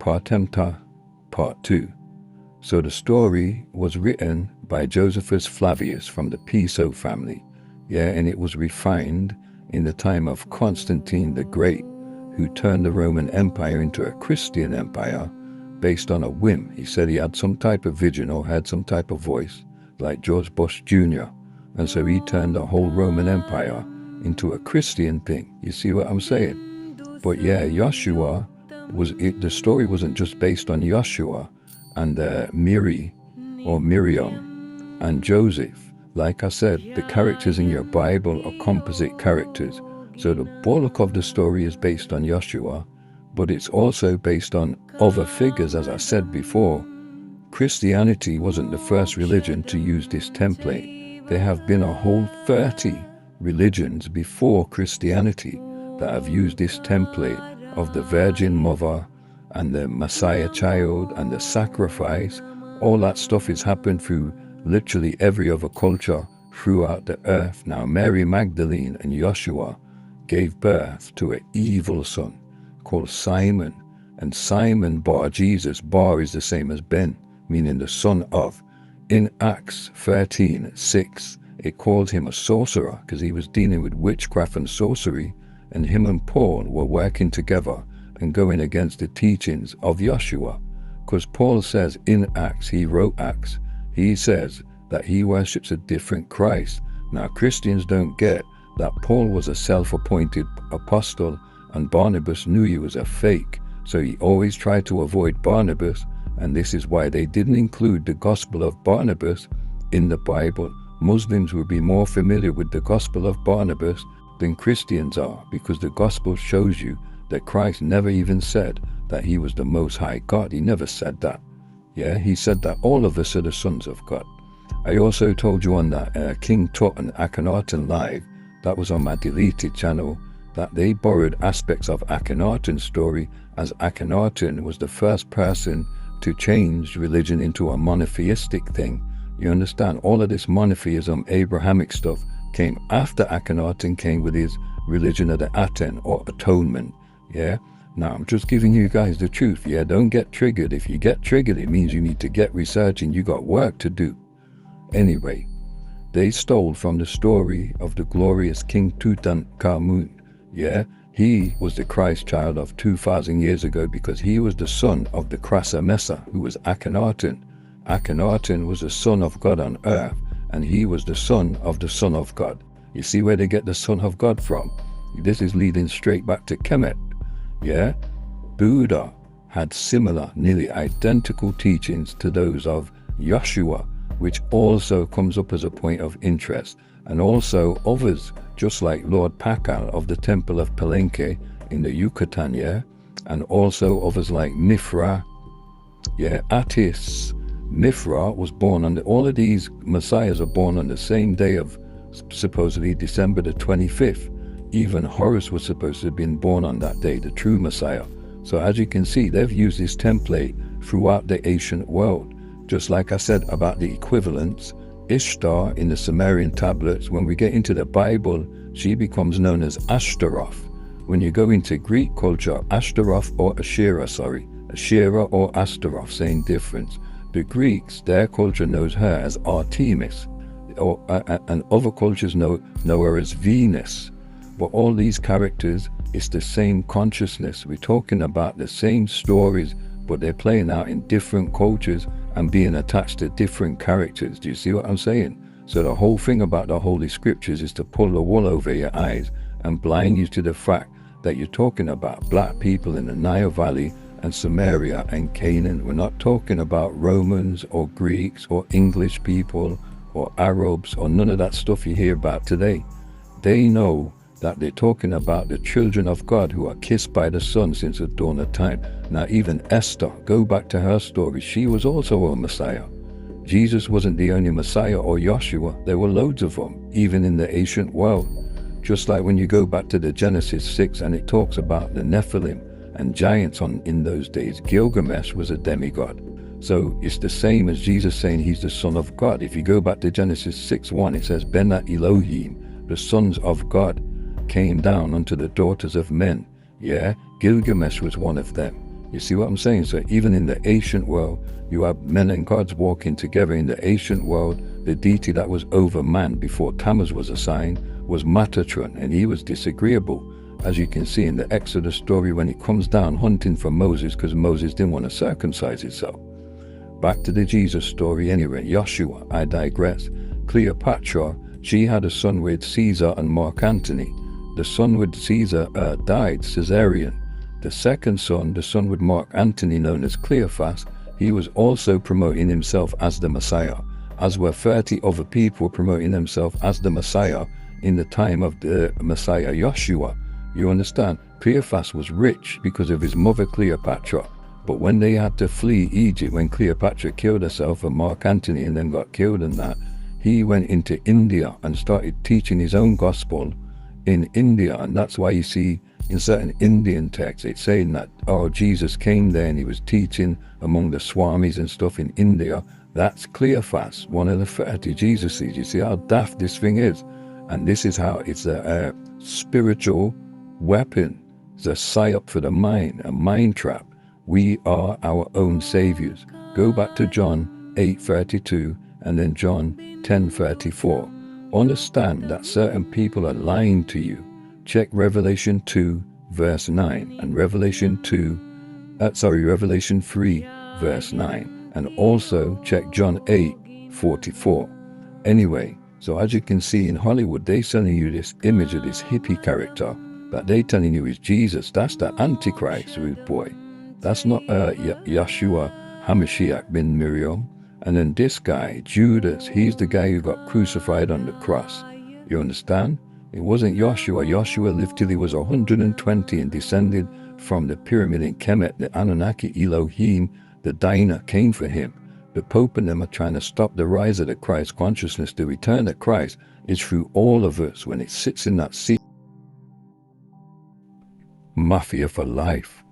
Partemta, Part 2. So the story was written by Josephus Flavius from the Piso family, and it was refined in the time of Constantine the Great, who turned the Roman Empire into a Christian empire based on a whim. He said he had some type of vision or had some type of voice, like George Bush Jr., and so he turned the whole Roman Empire into a Christian thing. You see what I'm saying? But Yashua the story wasn't just based on Yashua and Miriam and Joseph. Like I said, the characters in your Bible are composite characters. So the bulk of the story is based on Yashua, but it's also based on other figures, as I said before. Christianity wasn't the first religion to use this template. There have been a whole 30 religions before Christianity that have used this template of the Virgin Mother and the Messiah child and the sacrifice. All that stuff has happened through literally every other culture throughout the earth. Now, Mary Magdalene and Yashua gave birth to an evil son called Simon, and Simon bar Jesus. Bar is the same as Ben, meaning the son of. In Acts 13:6, it called him a sorcerer because he was dealing with witchcraft and sorcery, and him and Paul were working together and going against the teachings of Yashua. Because Paul says in Acts, he wrote Acts, he says that he worships a different Christ. Now, Christians don't get that Paul was a self-appointed apostle and Barnabas knew he was a fake, so he always tried to avoid Barnabas, and this is why they didn't include the gospel of Barnabas in the Bible. Muslims will be more familiar with the gospel of Barnabas than Christians are, because the gospel shows you that Christ never even said that he was the Most High God. He never said that. He said that all of us are the sons of God. I also told you on that King Tut and Akhenaten live, that was on my deleted channel, that they borrowed aspects of Akhenaten's story, as Akhenaten was the first person to change religion into a monotheistic thing. You understand? All of this monotheism, Abrahamic stuff, came after Akhenaten came with his religion of the Aten, or atonement. Now I'm just giving you guys the truth. Don't get triggered. If you get triggered, it means you need to get researching. You got work to do. Anyway, they stole from the story of the glorious King Tutankhamun. He was the Christ child of 2,000 years ago because he was the son of the Krasamessa, who was Akhenaten. Akhenaten was the son of God on earth, and he was the son of God. You see where they get the son of God from? This is leading straight back to Kemet. Buddha had similar, nearly identical teachings to those of Yashua, which also comes up as a point of interest. And also others, just like Lord Pakal of the Temple of Palenque in the Yucatan, and also others like Mithra, Attis. Mithra was born on all of these messiahs are born on the same day of supposedly December the 25th. Even Horus was supposed to have been born on that day, the true Messiah. So as you can see, they've used this template throughout the ancient world. Just like I said about the equivalents, Ishtar in the Sumerian tablets, when we get into the Bible, she becomes known as Ashtaroth. When you go into Greek culture, Ashtaroth or Asherah or Astaroth, same difference. The Greeks, their culture knows her as Artemis, and other cultures know her as Venus. But all these characters, it's the same consciousness. We're talking about the same stories, but they're playing out in different cultures and being attached to different characters. Do you see what I'm saying? So the whole thing about the Holy Scriptures is to pull the wool over your eyes and blind you to the fact that you're talking about black people in the Nile Valley and Samaria and Canaan. We're not talking about Romans or Greeks or English people or Arabs or none of that stuff you hear about today. They know that they're talking about the children of God who are kissed by the sun since the dawn of time. Now even Esther, go back to her story, she was also a Messiah. Jesus wasn't the only Messiah or Yashua. There were loads of them, even in the ancient world. Just like when you go back to the Genesis 6 and it talks about the Nephilim and giants in those days, Gilgamesh was a demigod. So it's the same as Jesus saying he's the son of God. If you go back to Genesis 6:1, it says, Bena Elohim, the sons of God, came down unto the daughters of men. Gilgamesh was one of them. You see what I'm saying? So even in the ancient world, you have men and gods walking together. In the ancient world, the deity that was over man before Tammuz was assigned was Metatron, and he was disagreeable. As you can see in the Exodus story, when he comes down hunting for Moses because Moses didn't want to circumcise himself. Back to the Jesus story anyway. Yashua, I digress. Cleopatra, she had a son with Caesar and Mark Antony. The son with Caesar died, Caesarion. The second son, the son with Mark Antony, known as Cleophas, he was also promoting himself as the Messiah, as were 30 other people promoting themselves as the Messiah in the time of the Messiah Yashua. You understand? Cleophas was rich because of his mother Cleopatra. But when they had to flee Egypt, when Cleopatra killed herself and Mark Antony and then got killed and that, he went into India and started teaching his own gospel in India. And that's why you see in certain Indian texts, it's saying that, oh, Jesus came there and he was teaching among the Swamis and stuff in India. That's Cleophas, one of the 30 Jesuses. You see how daft this thing is? And this is how it's a spiritual weapon. It's a psyop for the mind, a mind trap. We are our own saviors. Go back to John 8:32 and then John 10:34. Understand that certain people are lying to you. Check Revelation 2 verse 9 and Revelation 3 verse 9. And also check John 8:44. Anyway, so as you can see in Hollywood, they're selling you this image of this hippie character that they telling you is Jesus. That's the Antichrist, rude boy. That's not Yashua HaMashiach bin Miriam. And then this guy, Judas, he's the guy who got crucified on the cross. You understand? It wasn't Yashua. Yashua lived till he was 120 and descended from the pyramid in Kemet. The Anunnaki Elohim, the Diner, came for him. The Pope and them are trying to stop the rise of the Christ consciousness. The return of Christ is through all of us when it sits in that seat. Mafia for life.